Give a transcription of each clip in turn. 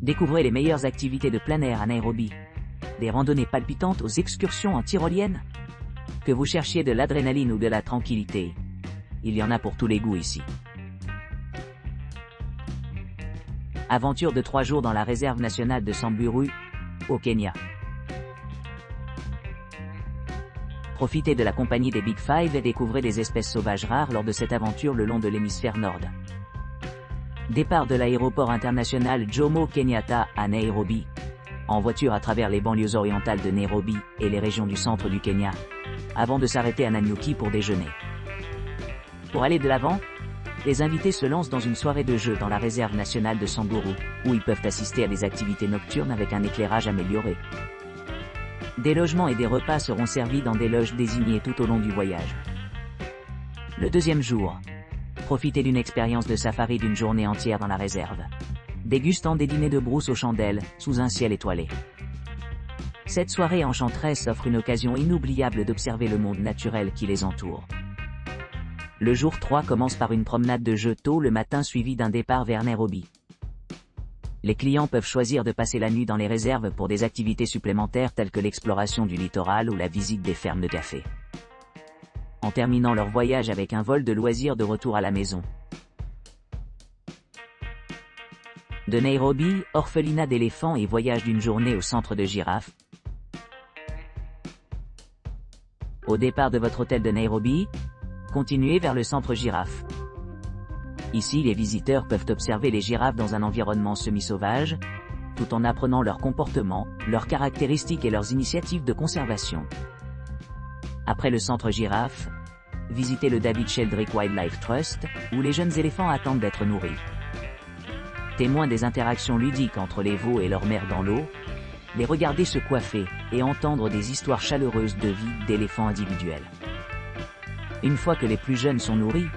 Découvrez les meilleures activités de plein air à Nairobi. Des randonnées palpitantes aux excursions en tyrolienne. Que vous cherchiez de l'adrénaline ou de la tranquillité, il y en a pour tous les goûts ici. Aventure de 3 jours dans la réserve nationale de Samburu, au Kenya. Profitez de la compagnie des Big Five et découvrez des espèces sauvages rares lors de cette aventure le long de l'hémisphère nord. Départ de l'aéroport international Jomo Kenyatta à Nairobi, en voiture à travers les banlieues orientales de Nairobi et les régions du centre du Kenya, avant de s'arrêter à Nanyuki pour déjeuner. Pour aller de l'avant, les invités se lancent dans une soirée de jeu dans la réserve nationale de Samburu, où ils peuvent assister à des activités nocturnes avec un éclairage amélioré. Des logements et des repas seront servis dans des loges désignées tout au long du voyage. Le deuxième jour, profitez d'une expérience de safari d'une journée entière dans la réserve, dégustant des dîners de brousse aux chandelles, sous un ciel étoilé. Cette soirée enchanteresse offre une occasion inoubliable d'observer le monde naturel qui les entoure. Le jour 3 commence par une promenade de jeu tôt le matin suivie d'un départ vers Nairobi. Les clients peuvent choisir de passer la nuit dans les réserves pour des activités supplémentaires telles que l'exploration du littoral ou la visite des fermes de café. En terminant leur voyage avec un vol de loisirs de retour à la maison. De Nairobi, orphelinat d'éléphants et voyage d'une journée au centre de girafes. Au départ de votre hôtel de Nairobi, continuez vers le centre girafe. Ici, les visiteurs peuvent observer les girafes dans un environnement semi-sauvage, tout en apprenant leur comportement, leurs caractéristiques et leurs initiatives de conservation. Après le centre girafe, visitez le David Sheldrick Wildlife Trust, où les jeunes éléphants attendent d'être nourris. Témoins des interactions ludiques entre les veaux et leur mère dans l'eau, les regarder se coiffer et entendre des histoires chaleureuses de vie d'éléphants individuels. Une fois que les plus jeunes sont nourris,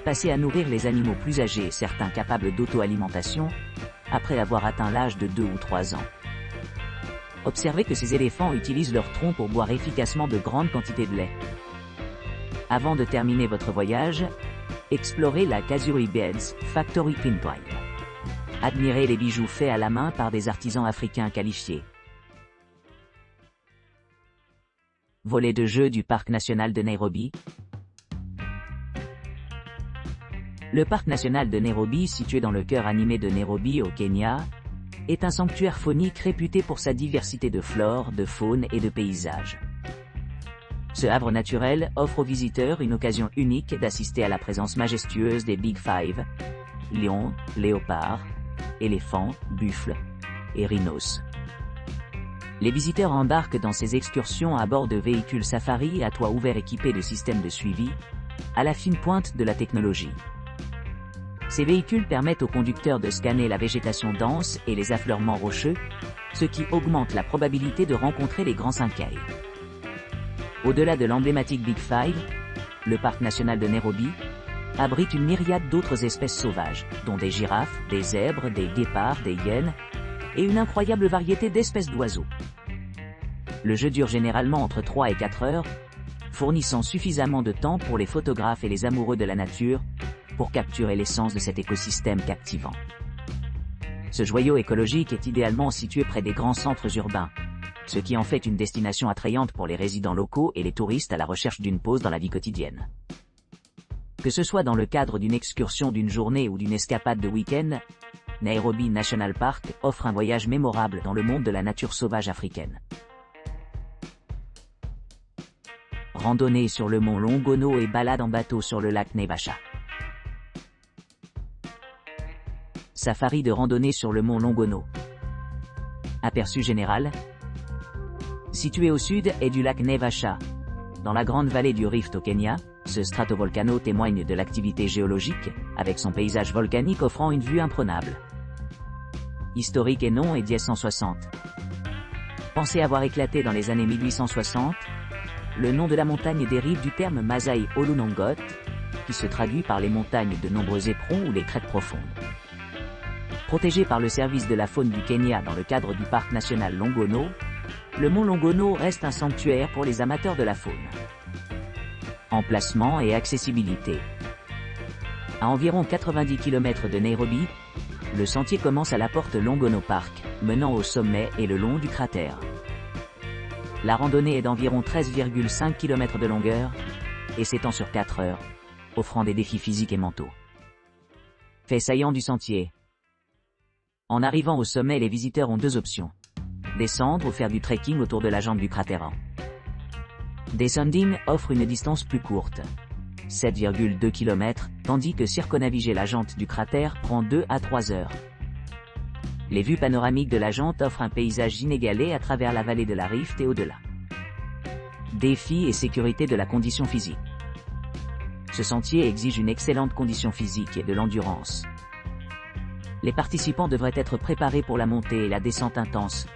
passez à nourrir les animaux plus âgés, certains capables d'auto-alimentation, après avoir atteint l'âge de 2 ou 3 ans. Observez que ces éléphants utilisent leur tronc pour boire efficacement de grandes quantités de lait. Avant de terminer votre voyage, explorez la Kazuri Beds Factory Pinpoint. Admirez les bijoux faits à la main par des artisans africains qualifiés. Volet de jeu du Parc national de Nairobi. Le parc national de Nairobi, situé dans le cœur animé de Nairobi au Kenya, est un sanctuaire faunique réputé pour sa diversité de flore, de faune et de paysages. Ce havre naturel offre aux visiteurs une occasion unique d'assister à la présence majestueuse des Big Five, lions, léopards, éléphants, buffles et rhinos. Les visiteurs embarquent dans ces excursions à bord de véhicules safari à toit ouvert équipés de systèmes de suivi, à la fine pointe de la technologie. Ces véhicules permettent aux conducteurs de scanner la végétation dense et les affleurements rocheux, ce qui augmente la probabilité de rencontrer les grands cinquailles. Au-delà de l'emblématique Big Five, le parc national de Nairobi abrite une myriade d'autres espèces sauvages, dont des girafes, des zèbres, des guépards, des hyènes, et une incroyable variété d'espèces d'oiseaux. Le jeu dure généralement entre 3 et 4 heures, fournissant suffisamment de temps pour les photographes et les amoureux de la nature, pour capturer l'essence de cet écosystème captivant. Ce joyau écologique est idéalement situé près des grands centres urbains, ce qui en fait une destination attrayante pour les résidents locaux et les touristes à la recherche d'une pause dans la vie quotidienne. Que ce soit dans le cadre d'une excursion d'une journée ou d'une escapade de week-end, Nairobi National Park offre un voyage mémorable dans le monde de la nature sauvage africaine. Randonnée sur le mont Longono et balade en bateau sur le lac Naivasha. Safari de randonnée sur le mont Longono. Aperçu général. Situé au sud est du lac Naivasha. Dans la grande vallée du Rift au Kenya, ce stratovolcano témoigne de l'activité géologique, avec son paysage volcanique offrant une vue imprenable. Historique et nom est 1060. Pensé avoir éclaté dans les années 1860, le nom de la montagne dérive du terme Masai Olunongot, qui se traduit par les montagnes de nombreux éperons ou les crêtes profondes. Protégé par le service de la faune du Kenya dans le cadre du parc national Longono, le mont Longono reste un sanctuaire pour les amateurs de la faune. Emplacement et accessibilité. À environ 90 km de Nairobi, Le sentier commence à la porte Longono Park, menant au sommet et le long du cratère. La randonnée est d'environ 13,5 km de longueur et s'étend sur 4 heures, offrant des défis physiques et mentaux. Fait saillant du sentier. En arrivant au sommet, les visiteurs ont deux options. Descendre ou faire du trekking autour de la jambe du cratère. Descending offre une distance plus courte, 7,2 km, tandis que circonnaviger la jante du cratère prend 2 à 3 heures. Les vues panoramiques de la jante offrent un paysage inégalé à travers la vallée de la Rift et au-delà. Défis et sécurité de la condition physique. Ce sentier exige une excellente condition physique et de l'endurance. Les participants devraient être préparés pour la montée et la descente intense,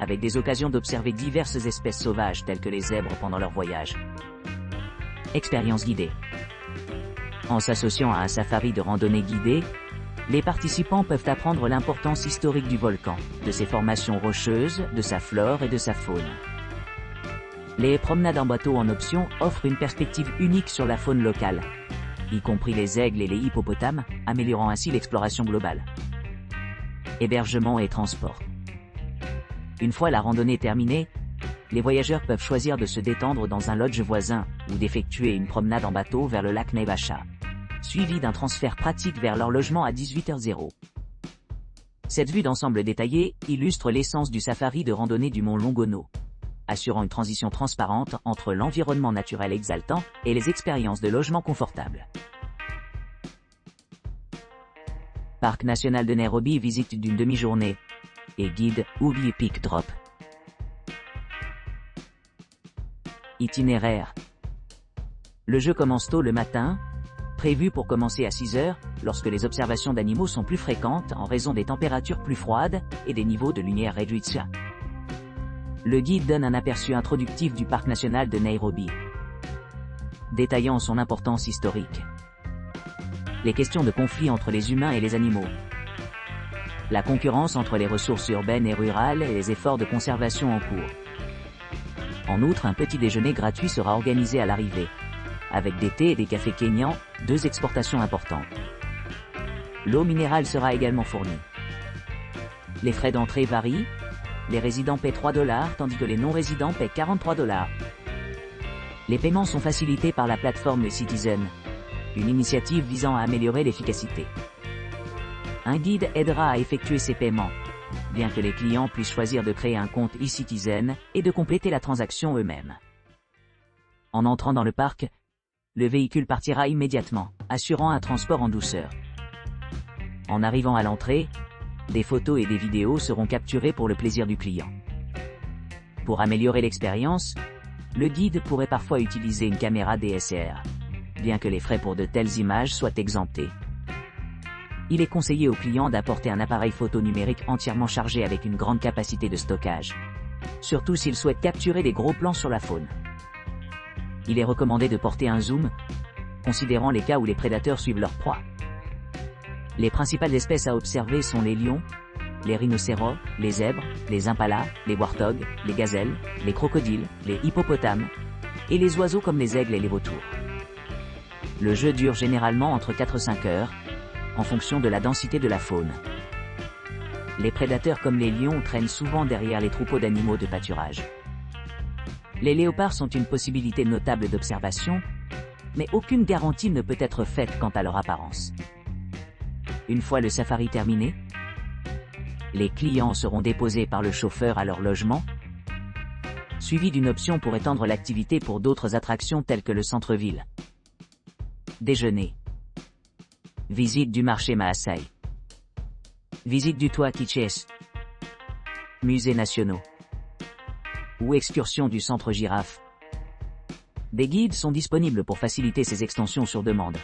avec des occasions d'observer diverses espèces sauvages telles que les zèbres pendant leur voyage. Expérience guidée. En s'associant à un safari de randonnée guidée, les participants peuvent apprendre l'importance historique du volcan, de ses formations rocheuses, de sa flore et de sa faune. Les promenades en bateau en option offrent une perspective unique sur la faune locale, y compris les aigles et les hippopotames, améliorant ainsi l'exploration globale. Hébergement et transport. Une fois la randonnée terminée, les voyageurs peuvent choisir de se détendre dans un lodge voisin ou d'effectuer une promenade en bateau vers le lac Naivasha, suivi d'un transfert pratique vers leur logement à 18h00. Cette vue d'ensemble détaillée illustre l'essence du safari de randonnée du mont Longono, assurant une transition transparente entre l'environnement naturel exaltant et les expériences de logement confortable. Parc national de Nairobi, visite d'une demi-journée et guide Ugly Peak Drop. Itinéraire. Le jeu commence tôt le matin, prévu pour commencer à 6 heures, lorsque les observations d'animaux sont plus fréquentes en raison des températures plus froides et des niveaux de lumière réduits. Le guide donne un aperçu introductif du parc national de Nairobi, détaillant son importance historique. Les questions de conflit entre les humains et les animaux. La concurrence entre les ressources urbaines et rurales et les efforts de conservation en cours. En outre, un petit déjeuner gratuit sera organisé à l'arrivée, avec des thés et des cafés kényans, deux exportations importantes. L'eau minérale sera également fournie. Les frais d'entrée varient. Les résidents paient $3 tandis que les non-résidents paient $43. Les paiements sont facilités par la plateforme Citizen, une initiative visant à améliorer l'efficacité. Un guide aidera à effectuer ces paiements, bien que les clients puissent choisir de créer un compte eCitizen et de compléter la transaction eux-mêmes. En entrant dans le parc, le véhicule partira immédiatement, assurant un transport en douceur. En arrivant à l'entrée, des photos et des vidéos seront capturées pour le plaisir du client. Pour améliorer l'expérience, le guide pourrait parfois utiliser une caméra DSLR, bien que les frais pour de telles images soient exemptés. Il est conseillé aux clients d'apporter un appareil photo numérique entièrement chargé avec une grande capacité de stockage, surtout s'ils souhaitent capturer des gros plans sur la faune. Il est recommandé de porter un zoom, considérant les cas où les prédateurs suivent leur proie. Les principales espèces à observer sont les lions, les rhinocéros, les zèbres, les impalas, les warthogs, les gazelles, les crocodiles, les hippopotames, et les oiseaux comme les aigles et les vautours. Le jeu dure généralement entre 4 et 5 heures, en fonction de la densité de la faune. Les prédateurs comme les lions traînent souvent derrière les troupeaux d'animaux de pâturage. Les léopards sont une possibilité notable d'observation, mais aucune garantie ne peut être faite quant à leur apparence. Une fois le safari terminé, les clients seront déposés par le chauffeur à leur logement, suivi d'une option pour étendre l'activité pour d'autres attractions telles que le centre-ville. Déjeuner. Visite du marché Maasai. Visite du toit Kiches. Musées nationaux. Ou excursion du centre girafe. Des guides sont disponibles pour faciliter ces extensions sur demande.